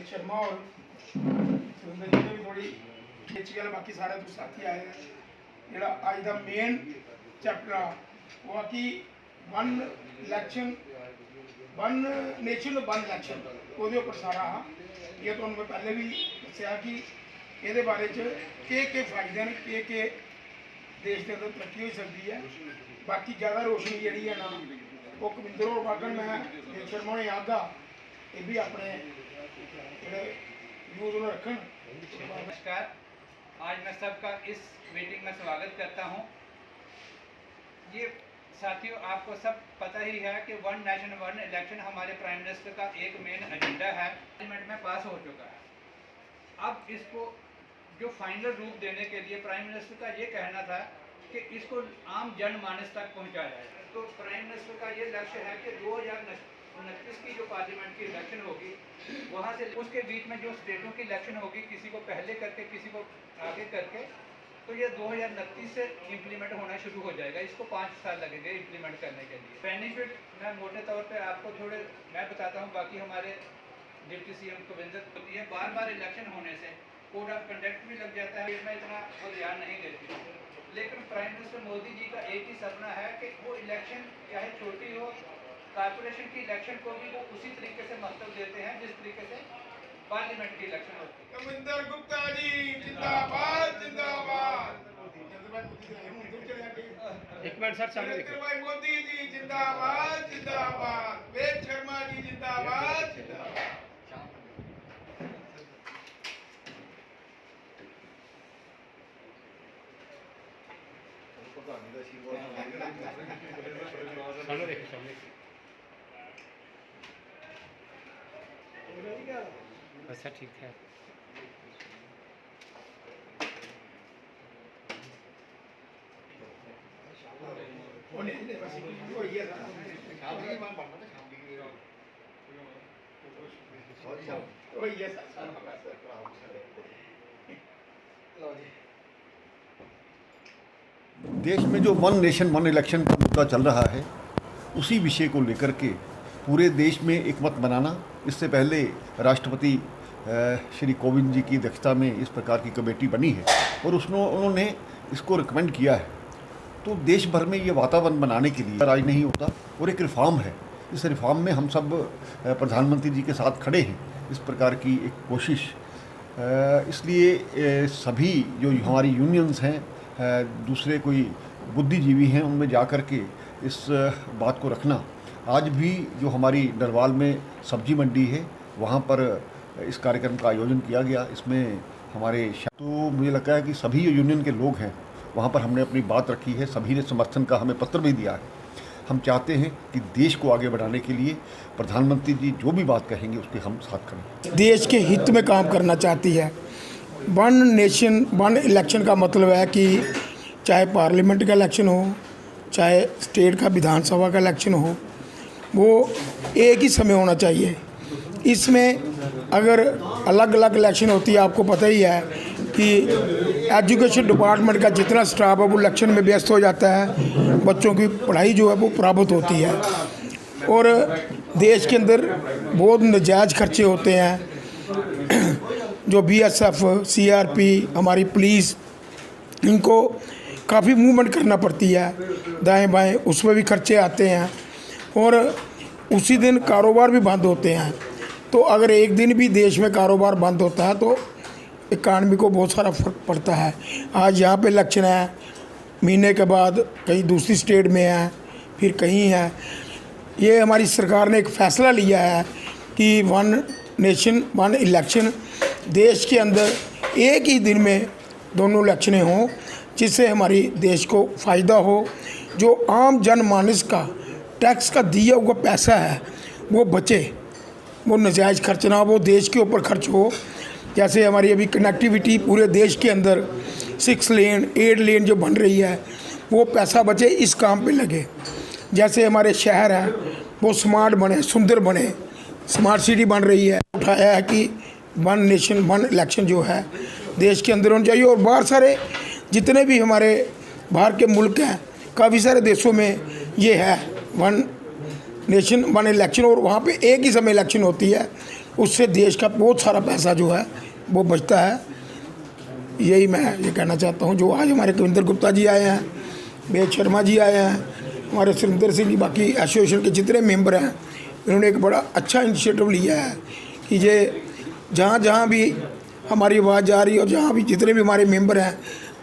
रोहित शर्मा और सुरेंद्र जी ने भी थोड़ी खिंच गया, बाकी सारे तो साथी आए हैं। ਜਿਹੜਾ ਅੱਜ ਦਾ ਮੇਨ ਚੈਪਟਰ ਆ ਉਹ ਆ ਕਿ one election one nation one election ਉਹਦੇ ਉੱਪਰ ਸਾਰਾ ਆ। ਇਹ ਤੁਹਾਨੂੰ ਮੈਂ ਪਹਿਲੇ ਵੀ ਦੱਸਿਆ ਕਿ ਇਹਦੇ ਬਾਰੇ ਚ ਕਿ ਫਾਇਦੇ ਨੇ ਕਿ ਦੇਸ਼ ਦੇ ਅੰਦਰ ਤਰੱਕੀ ਹੋ ਸਕਦੀ ਹੈ। ਬਾਕੀ ਜ਼ਿਆਦਾ ਰੋਸ਼ਨੀ ਜਿਹੜੀ ਹੈ ਨਾ ਉਹ ਕਵਿੰਦਰ और बागन मैं रोहित शर्मा ने याद आ ये भी अपने व्यूज रखन। नमस्कार, आज मैं सबका इस मीटिंग में स्वागत करता हूं। ये साथियों, आपको सब पता ही है कि वन नेशन वन इलेक्शन हमारे प्राइम मिनिस्टर का एक मेन एजेंडा है, पार्लियामेंट में पास हो चुका है। अब इसको जो फाइनल रूप देने के लिए प्राइम मिनिस्टर का ये कहना था कि इसको आम जनमानस तक पहुंचाया जाए। तो प्राइम मिनिस्टर का ये लक्ष्य है कि 2029 की जो पार्लियामेंट की इलेक्शन होगी वहाँ से उसके बीच में जो स्टेटों की इलेक्शन होगी, किसी को पहले करके किसी को आगे करके, तो ये 2029 से इम्प्लीमेंट होना शुरू हो जाएगा। इसको 5 साल लगेंगे इम्प्लीमेंट करने के लिए। बेनिफिट मैं मोटे तौर पे आपको थोड़े मैं बताता हूँ, बाकी हमारे डिप्टी सीएम कविंदर होती है। बार बार इलेक्शन होने से कोड ऑफ कंडक्ट भी लग जाता है, इसमें इतना वो ध्यान नहीं देती। लेकिन प्राइम मिनिस्टर मोदी जी का एक ही सपना है कि वो इलेक्शन चाहे छोटी हो, कॉर्पोरेशन की इलेक्शन को भी वो उसी तरीके से महत्व देते हैं जिस तरीके से पार्लियामेंट की इलेक्शन होती है। कविंदर गुप्ता जी जिंदाबाद जिंदाबाद। एक मिनट सर, सामने देखिए। भाई मोदी जी जिंदाबाद जिंदाबाद। रोहित शर्मा जी जिंदाबाद जिंदाबाद। अच्छा, ठीक है। देश में जो वन नेशन वन इलेक्शन का मुद्दा चल रहा है, उसी विषय को लेकर के पूरे देश में एक मत बनाना। इससे पहले राष्ट्रपति श्री कोविंद जी की अध्यक्षता में इस प्रकार की कमेटी बनी है और उन्होंने इसको रिकमेंड किया है। तो देश भर में ये वातावरण बनाने के लिए राज नहीं होता और एक रिफॉर्म है। इस रिफॉर्म में हम सब प्रधानमंत्री जी के साथ खड़े हैं। इस प्रकार की एक कोशिश, इसलिए सभी जो हमारी यूनियंस हैं, दूसरे कोई बुद्धिजीवी हैं, उनमें जा कर के इस बात को रखना। आज भी जो हमारी नरवाल में सब्जी मंडी है, वहाँ पर इस कार्यक्रम का आयोजन किया गया। इसमें हमारे तो मुझे लगता है कि सभी जो यूनियन के लोग हैं वहाँ पर हमने अपनी बात रखी है। सभी ने समर्थन का हमें पत्र भी दिया है। हम चाहते हैं कि देश को आगे बढ़ाने के लिए प्रधानमंत्री जी जो भी बात कहेंगे उसके हम साथ करें। देश के हित में काम करना चाहती है। वन नेशन वन इलेक्शन का मतलब है कि चाहे पार्लियामेंट का इलेक्शन हो, चाहे स्टेट का विधानसभा का इलेक्शन हो, वो एक ही समय होना चाहिए। इसमें अगर अलग अलग इलेक्शन होती है, आपको पता ही है कि एजुकेशन डिपार्टमेंट का जितना स्टाफ है वो इलेक्शन में व्यस्त हो जाता है, बच्चों की पढ़ाई जो है वो प्रभावित होती है और देश के अंदर बहुत नाजायज़ खर्चे होते हैं। जो BSF, CRP, हमारी पुलिस, इनको काफ़ी मूवमेंट करना पड़ती है दाएं बाएं, उसमें भी खर्चे आते हैं और उसी दिन कारोबार भी बंद होते हैं। तो अगर एक दिन भी देश में कारोबार बंद होता है तो इकानमी को बहुत सारा फ़र्क पड़ता है। आज यहाँ पे इलेक्शन है, महीने के बाद कहीं दूसरी स्टेट में है, फिर कहीं है। ये हमारी सरकार ने एक फ़ैसला लिया है कि वन नेशन वन इलेक्शन, देश के अंदर एक ही दिन में दोनों इलेक्शनें हों, जिससे हमारी देश को फ़ायदा हो। जो आम जनमानस का टैक्स का दिया हुआ पैसा है वो बचे, वो नाजायज़ खर्च ना हो, वो देश के ऊपर खर्च हो। जैसे हमारी अभी कनेक्टिविटी पूरे देश के अंदर 6 लेन 8 लेन जो बन रही है, वो पैसा बचे, इस काम पे लगे। जैसे हमारे शहर हैं वो स्मार्ट बने, सुंदर बने, स्मार्ट सिटी बन रही है। उठाया है कि वन नेशन वन इलेक्शन जो है देश के अंदर होना चाहिए। और बाहर सारे जितने भी हमारे बाहर के मुल्क हैं, काफ़ी सारे देशों में ये है वन नेशन वन इलेक्शन और वहाँ पे एक ही समय इलेक्शन होती है। उससे देश का बहुत सारा पैसा जो है वो बचता है। यही मैं ये कहना चाहता हूँ। जो आज हमारे कविंदर गुप्ता जी आए हैं, वेद शर्मा जी आए हैं, हमारे सुरेंद्र सिंह जी, बाकी एसोसिएशन के जितने मेंबर हैं, इन्होंने एक बड़ा अच्छा इनिशिएटिव लिया है कि ये जहाँ जहाँ भी हमारी आवाज़ जा रही है और जहाँ भी जितने भी हमारे मेंबर हैं,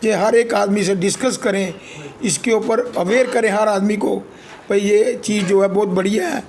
ये हर एक आदमी से डिस्कस करें, इसके ऊपर अवेयर करें हर आदमी को, भाई ये चीज़ जो है बहुत बढ़िया है